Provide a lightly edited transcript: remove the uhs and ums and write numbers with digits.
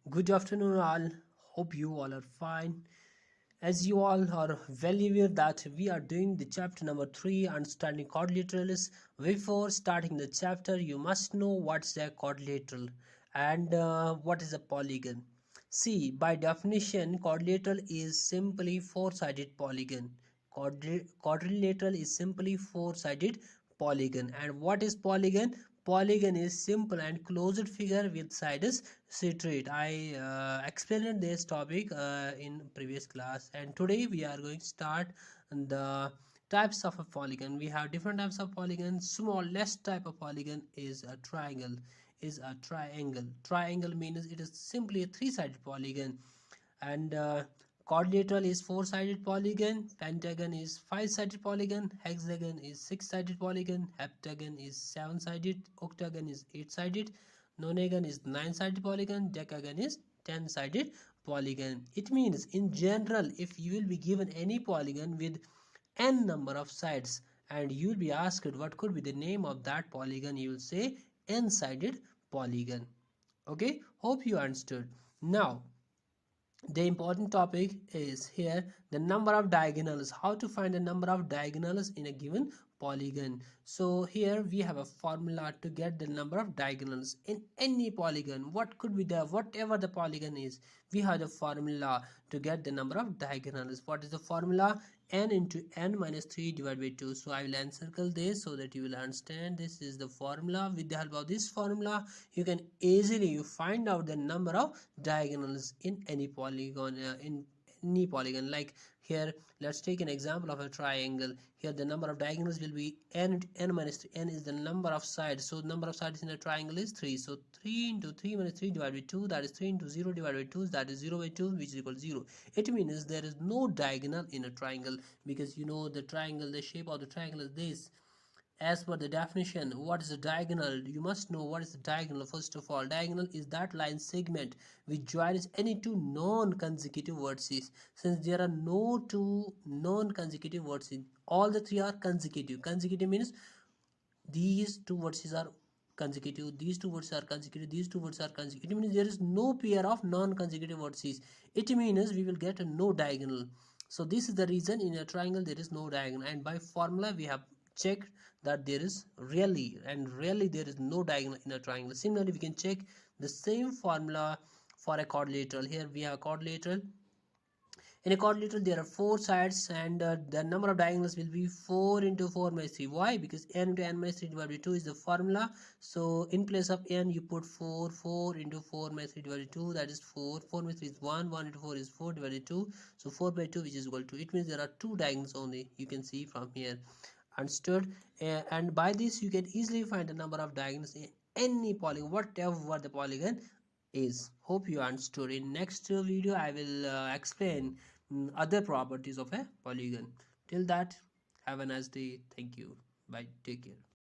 Good afternoon, all. Hope you all are fine. As you all are well aware that we are doing the chapter number 3, understanding quadrilaterals. Before starting the chapter, you must know what's a quadrilateral and what is a polygon. See, by definition, quadrilateral is simply four-sided polygon. Quadrilateral is simply four-sided polygon. And what is polygon? Polygon is simple and closed figure with sides straight. I explained this topic in previous class, and today we are going to start the types of a polygon. We have different types of polygon. Smallest type of polygon is a triangle. Triangle means it is simply a three-sided polygon, and quadrilateral is four-sided polygon, pentagon is five-sided polygon, hexagon is six-sided polygon, heptagon is seven-sided, octagon is eight-sided, nonagon is nine-sided polygon, decagon is 10-sided polygon. It means in general, if you will be given any polygon with n number of sides and you will be asked what could be the name of that polygon, you will say n-sided polygon. Okay, hope you understood. Now the important topic is here, the number of diagonals. How to find the number of diagonals in a given polygon. So here we have a formula to get the number of diagonals in any polygon. What could be the, whatever the polygon is, we have the formula to get the number of diagonals. What is the formula? N into n minus 3 divided by 2. So I will encircle this so that you will understand. This is the formula. With the help of this formula, you can easily find out the number of diagonals in any polygon. Like here, let's take an example of a triangle. Here the number of diagonals will be n into n minus 3. N is the number of sides, so number of sides in a triangle is 3. So 3 into 3 minus 3 divided by 2, that is 3 into 0 divided by 2, that is 0 by 2, which is equal to 0. It means there is no diagonal in a triangle, because you know the triangle, the shape of the triangle is this. As per the definition, what is a diagonal? You must know what is the diagonal. First of all, diagonal is that line segment which joins any two non-consecutive vertices. Since there are no two non-consecutive vertices, all the three are consecutive. Consecutive means these two vertices are consecutive, these two vertices are consecutive, these two vertices are consecutive. It means there is no pair of non-consecutive vertices. It means we will get a no diagonal. So this is the reason in a triangle there is no diagonal, and by formula we have checked that there is really there is no diagonal in a triangle. Similarly, we can check the same formula for a quadrilateral. Here we have a quadrilateral. In a quadrilateral there are four sides, and the number of diagonals will be 4 into 4 minus 3. Why? Because n into n minus 3 divided by 2 is the formula. So in place of n you put 4. 4 into 4 minus 3 divided by 2, that is 4. 4 minus 3 is 1. 1 into 4 is 4 divided by 2. So 4 by 2, which is equal to, it means there are two diagonals only. You can see from here. Understood? And by this you can easily find the number of diagonals in any polygon, whatever the polygon is. Hope you understood. In next video I will explain other properties of a polygon. Till that, have a nice day. Thank you. Bye. Take care.